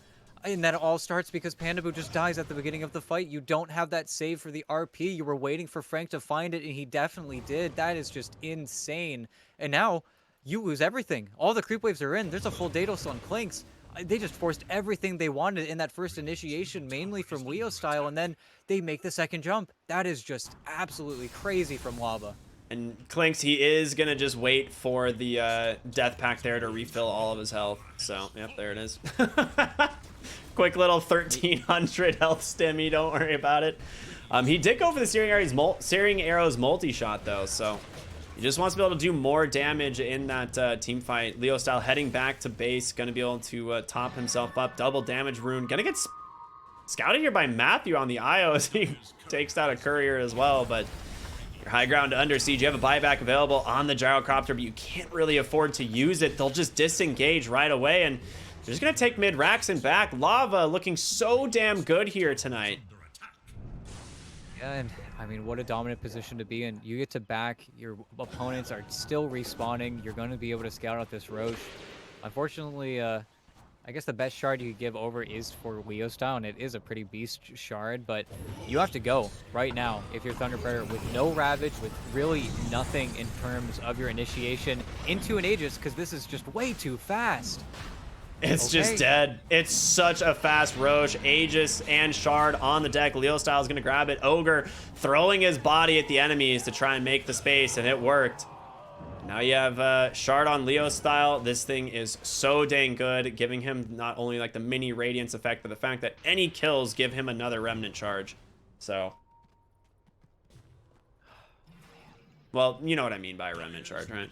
And that all starts because Pandaboo just dies at the beginning of the fight. You don't have that save for the RP. You were waiting for Frank to find it, and he definitely did. That is just insane. And now you lose everything. All the creep waves are in. There's a full Daedalus on Clinks. They just forced everything they wanted in that first initiation, mainly from Leo Style, and then they make the second jump. That is just absolutely crazy from Lava. And Clinks, he is going to just wait for the Death Pact there to refill all of his health. So, yep, there it is. Quick little 1,300 health stimmy, don't worry about it. He did go for the Searing Arrows multi-shot, though, so he just wants to be able to do more damage in that team fight. Leo Style heading back to base, going to be able to top himself up. Double damage rune. Going to get scouted here by Matthew on the IO as he takes out a courier as well, but your high ground to under siege. You have a buyback available on the gyrocopter, but you can't really afford to use it. They'll just disengage right away, and they're just going to take mid racks and back. Lava looking so damn good here tonight. Yeah, and I mean, what a dominant position to be in. You get to back, your opponents are still respawning. You're going to be able to scout out this Roche. Unfortunately, I guess the best shard you could give over is for Leo Style, and it is a pretty beast shard, but you have to go right now if you're Thunder Predator with no Ravage, with really nothing in terms of your initiation into an Aegis, because this is just way too fast. It's just dead. It's such a fast Roche. Aegis and Shard on the deck. Leo Style is going to grab it. Ogre throwing his body at the enemies to try and make the space, and it worked. Now you have Shard on Leo Style. This thing is so dang good, giving him not only like the mini Radiance effect, but the fact that any kills give him another Remnant charge. So, well, you know what I mean by a Remnant charge, right?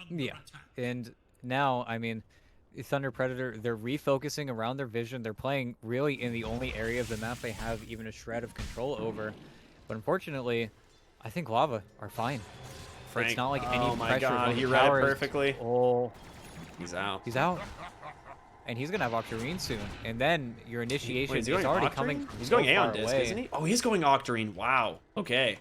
Yeah, and now, I mean, Thunder Predator, they're refocusing around their vision. They're playing really in the only area of the map they have even a shred of control over. But unfortunately, I think Lava are fine. Frank, it's not like any oh my pressure. god, he read it perfectly. Oh, he's out. He's out. And he's gonna have Octarine soon. And then your initiation is already coming. He's going Aeon Disc, isn't he? Oh, he's going Octarine. Wow. Okay.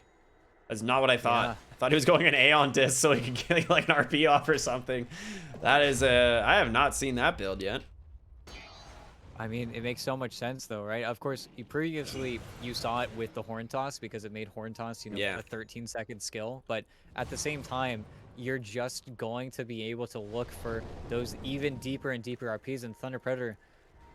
That's not what I thought. Yeah. I thought he was going an Aeon Disc so he could get like an RP off or something. That is I have not seen that build yet. I mean, it makes so much sense though, right? Of course, you saw it with the Horn Toss because it made Horn Toss, a 13-second skill. But at the same time, you're just going to be able to look for those even deeper and deeper RPs. And Thunder Predator,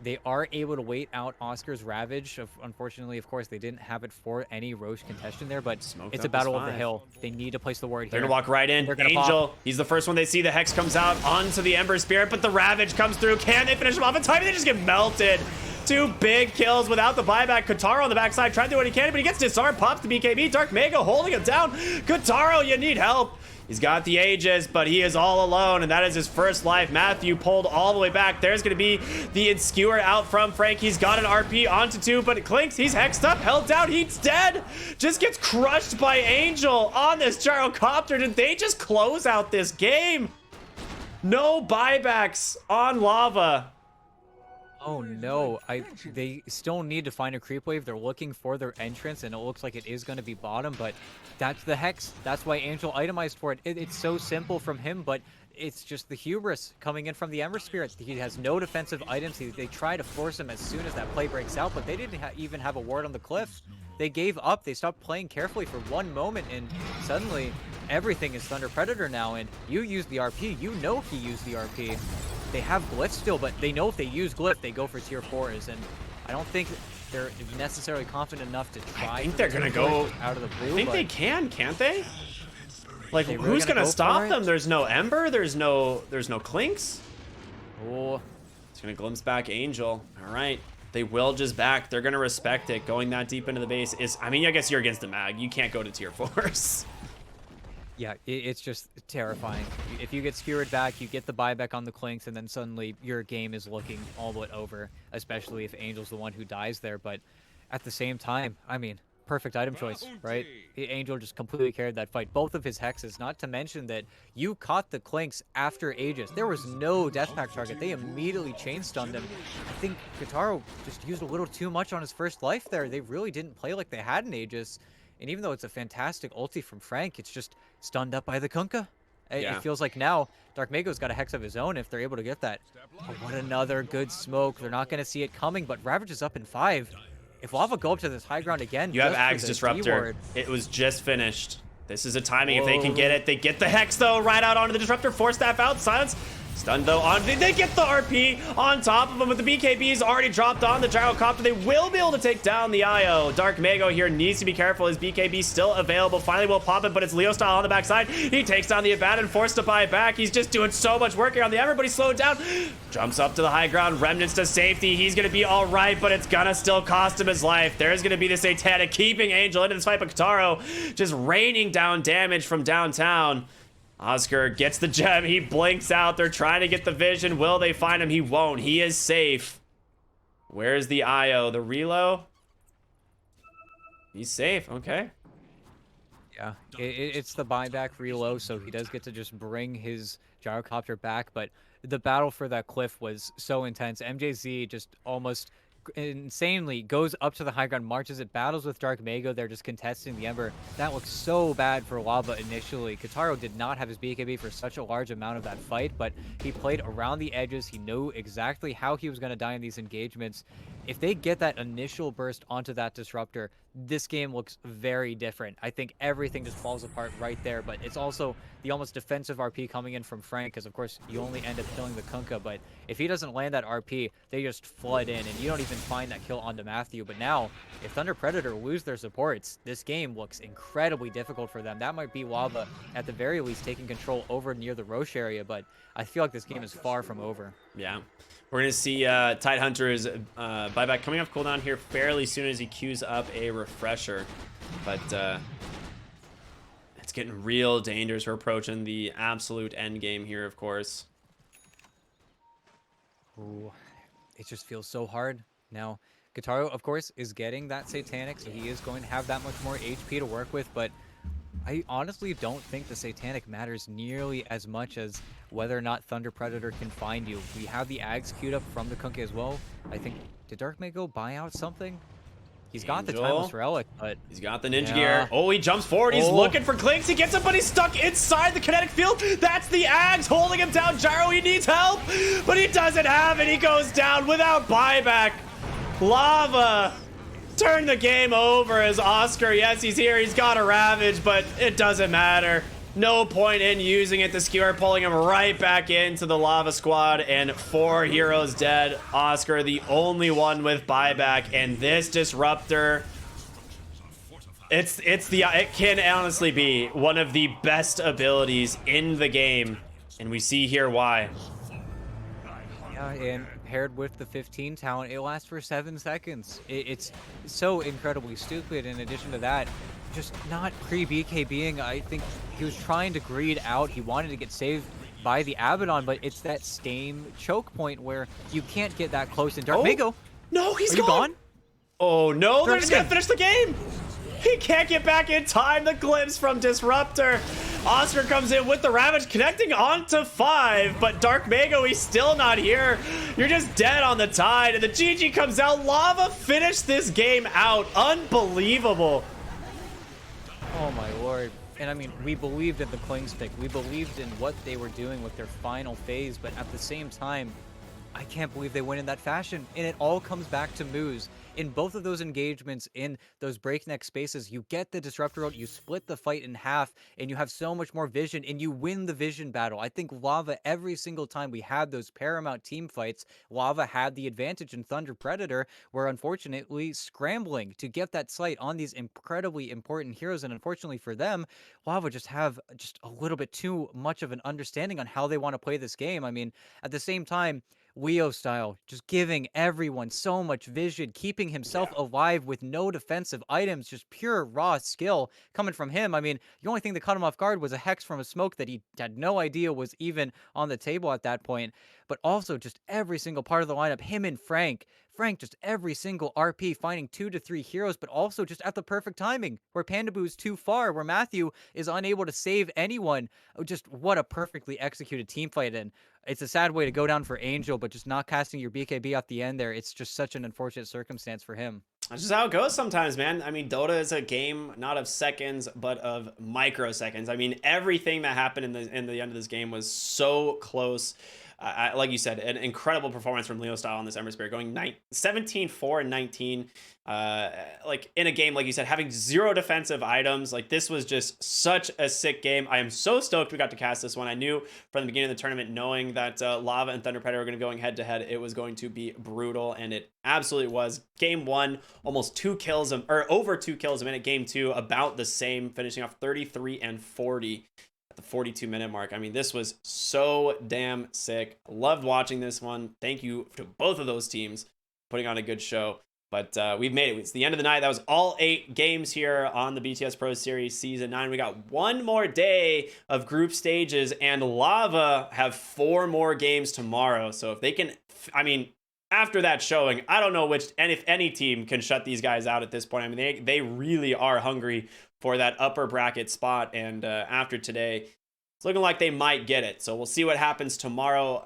They are able to wait out Oscar's Ravage. Unfortunately, of course, they didn't have it for any Roche contestation there, but Smoked it's a up is battle of the 5. hill. They need to place the ward They're here. gonna walk right And in. they're gonna pop. Angel, he's the first one they see. The Hex comes out onto the Ember Spirit, but the Ravage comes through. Can they finish him off in time? They just get melted. 2 big kills without the buyback. Kataro on the backside trying to do what he can, but he gets disarmed. Pops the BKB. Dark Mega holding him down. Kataro, you need help. He's got the Aegis, but he is all alone, and that is his first life. Matthew pulled all the way back. There's going to be the Inskewer out from Frank. He's got an RP onto 2, but it clinks. He's hexed up, held down. He's dead. Just gets crushed by Angel on this gyrocopter. Did they just close out this game? No buybacks on Lava. Oh no, they still need to find a creep wave. They're looking for their entrance, and it looks like it is going to be bottom, but that's the Hex. That's why Angel itemized for it. It's so simple from him, but it's just the hubris coming in from the Ember Spirit. He has no defensive items. They try to force him as soon as that play breaks out, but they didn't even have a ward on the cliff. They gave up. They stopped playing carefully for one moment, and suddenly everything is Thunder Predator now, and you use the RP. You know he used the RP. They have glyphs still, but they know if they use glyph, they go for tier 4s, and I don't think they're necessarily confident enough to try. I think they're gonna go out of the blue. I think they can, can't they? Like, they really who's gonna go stop for them? it? There's no Ember. There's no Clinks. Oh, It's gonna glimpse back Angel. All right. They will just back. They're gonna respect it. Going that deep into the base is, I mean, I guess you're against the mag. You can't go to tier 4s. yeah, it's just terrifying. If you get skewered back, you get the buyback on the clinks, and then suddenly your game is looking all but over, especially if Angel's the one who dies there. But at the same time, I mean, perfect item choice, right? Angel just completely carried that fight. Both of his hexes, not to mention that you caught the clinks after Aegis. There was no deathpack target. They immediately chain stunned him. I think Kataro just used a little too much on his first life there. They really didn't play like they had an Aegis. And even though it's a fantastic ulti from Frank, it's just stunned up by the Kunkka. Yeah. It feels like now Dark Mago's got a hex of his own if they're able to get that. Oh, what another good smoke. They're not going to see it coming, but Ravage is up in 5. If Lava go up to this high ground again, You have just for Ags the Disruptor. D-ward. It was just finished. This is a timing. If they can Whoa. get it, they get the Hex, though, right out onto the Disruptor. Force staff out. Silence. Stunned, though, on. They get the RP on top of them, but the BKB's already dropped on the gyrocopter. They will be able to take down the IO. Dark Mago here needs to be careful. His BKB still available. Finally will pop it, but it's Leo style on the backside. He takes down the Abaddon, forced to buy back. He's just doing so much work here on the Ember, but he's slowed down. Jumps up to the high ground. Remnants to safety. He's going to be all right, but it's going to still cost him his life. There's going to be the Satanic keeping Angel into this fight, but Kataro just raining down damage from downtown. Oscar gets the gem. He blinks out. They're trying to get the vision. Will they find him? He won't. He is safe. Where's the IO? The reload? He's safe. Okay. Yeah, it's the buyback reload, so he does get to just bring his gyrocopter back, but the battle for that cliff was so intense. MJZ just almost insanely goes up to the high ground, marches it, battles with Dark Mago. They're just contesting the Ember. That looks so bad for Lava initially. Kataro did not have his BKB for such a large amount of that fight, but he played around the edges. He knew exactly how he was going to die in these engagements. If they get that initial burst onto that Disruptor, this game looks very different. I think everything just falls apart right there, but it's also the almost defensive RP coming in from Frank, because of course you only end up killing the Kunkka, but if he doesn't land that RP, they just flood in, and you don't even find that kill onto Matthew. But now, if Thunder Predator lose their supports, this game looks incredibly difficult for them. That might be Lava, at the very least, taking control over near the Roche area, but I feel like this game is far from over. Yeah. We're going to see Tidehunter's buyback coming off cooldown here fairly soon as he queues up a refresher. But it's getting real dangerous. We're approaching the absolute end game here, of course. Ooh, it just feels so hard. Now, Kataro, of course, is getting that Satanic, so he is going to have that much more HP to work with, but I honestly don't think the Satanic matters nearly as much as whether or not Thunder Predator can find you. We have the Ags queued up from the Kunkka as well. I think, did Dark Mago buy out something? He's got the Timeless Relic, but... He's got the Ninja Yeah. Gear. Oh, he jumps forward. He's looking for Clinks. He gets him, but he's stuck inside the kinetic field. That's the Ags holding him down. Gyro, he needs help, but he doesn't have it. He goes down without buyback. Lava turn the game over as Oscar. Yes, he's here. He's got a Ravage, but it doesn't matter. No point in using it. The skewer pulling him right back into the lava squad, and 4 heroes dead. Oscar, the only one with buyback, and this disruptor. It can honestly be one of the best abilities in the game, and we see here why. Yeah, and paired with the 15 talent, it lasts for 7 seconds. It's so incredibly stupid. In addition to that, just not pre-BKBing. I think he was trying to greed out. He wanted to get saved by the Abaddon, but it's that same choke point where you can't get that close. And Dark Oh Mago, no, he's are you gone. gone? Oh no, they're Third just gonna inning. finish the game. He can't get back in time. The glimpse from Disruptor. Oscar comes in with the Ravage, connecting onto 5, but Dark Mago, he's still not here. You're just dead on the tide, and the GG comes out. Lava finished this game out. Unbelievable. Oh my lord. And I mean, we believed in the cling stick. We believed in what they were doing with their final phase, but at the same time, I can't believe they went in that fashion. And it all comes back to Moose. In both of those engagements, in those breakneck spaces, you get the disruptor out, you split the fight in half, and you have so much more vision, and you win the vision battle. I think Lava, every single time we had those paramount team fights, Lava had the advantage in Thunder Predator, where unfortunately scrambling to get that sight on these incredibly important heroes, and unfortunately for them, Lava just have just a little bit too much of an understanding on how they want to play this game. I mean, at the same time, Leo style, just giving everyone so much vision, keeping himself Yeah. alive with no defensive items, just pure raw skill coming from him. I mean, the only thing that caught him off guard was a hex from a smoke that he had no idea was even on the table at that point. But also just every single part of the lineup, him and Frank. Frank just every single RP finding 2 to 3 heroes, but also just at the perfect timing where Pandaboo is too far, where Matthew is unable to save anyone. Oh, just what a perfectly executed team fight. And it's a sad way to go down for Angel, but just not casting your BKB at the end there, it's just such an unfortunate circumstance for him. That's just how it goes sometimes, man. I mean, Dota is a game not of seconds, but of microseconds. I mean, everything that happened in the end of this game was so close. Like you said, an incredible performance from Leo Style on this Ember Spirit, going 17, 4, and 19. Like in a game, like you said, having 0 defensive items. Like this was just such a sick game. I am so stoked we got to cast this one. I knew from the beginning of the tournament, knowing that Lava and Thunder Predator were going to going head to head, it was going to be brutal, and it absolutely was. Game 1, almost 2 kills, or over 2 kills a minute. Game 2, about the same, finishing off 33 and 40. The 42-minute mark. I mean, this was so damn sick. Loved watching this one. Thank you to both of those teams putting on a good show. But we've made it. It's the end of the night. That was all 8 games here on the BTS Pro Series Season 9. We got one more day of group stages, and Lava have 4 more games tomorrow. So if they can, I mean, after that showing, I don't know which, and if any team can shut these guys out at this point. I mean, they really are hungry for that upper bracket spot, and after today, it's looking like they might get it. So we'll see what happens tomorrow.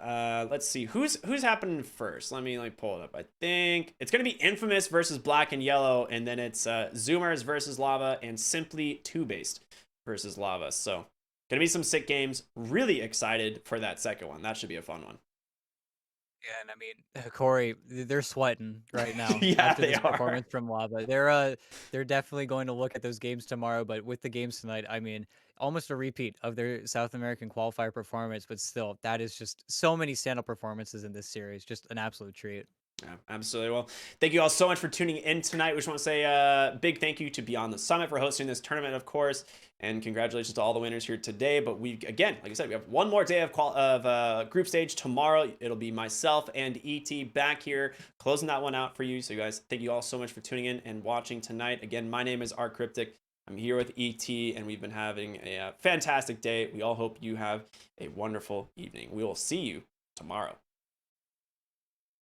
Let's see who's happening first. Let me pull it up. I think it's gonna be Infamous versus Black and Yellow, and then it's Zoomers versus Lava and Simply 2-Based versus Lava. So gonna be some sick games. Really excited for that second one. That should be a fun one. Yeah, and I mean, Corey, they're sweating right now Yeah, after they this are. performance from Lava. They're definitely going to look at those games tomorrow, but with the games tonight, I mean, almost a repeat of their South American qualifier performance, but still, that is just so many stand-up performances in this series. Just an absolute treat. Yeah, absolutely. Well, thank you all so much for tuning in tonight. We just want to say a big thank you to Beyond the Summit for hosting this tournament, of course, and congratulations to all the winners here today. But we, again, like I said, we have one more day of group stage tomorrow. It'll be myself and ET back here closing that one out for you. So, guys, thank you all so much for tuning in and watching tonight. Again, my name is rkryptic. I'm here with ET, and we've been having a fantastic day. We all hope you have a wonderful evening. We will see you tomorrow.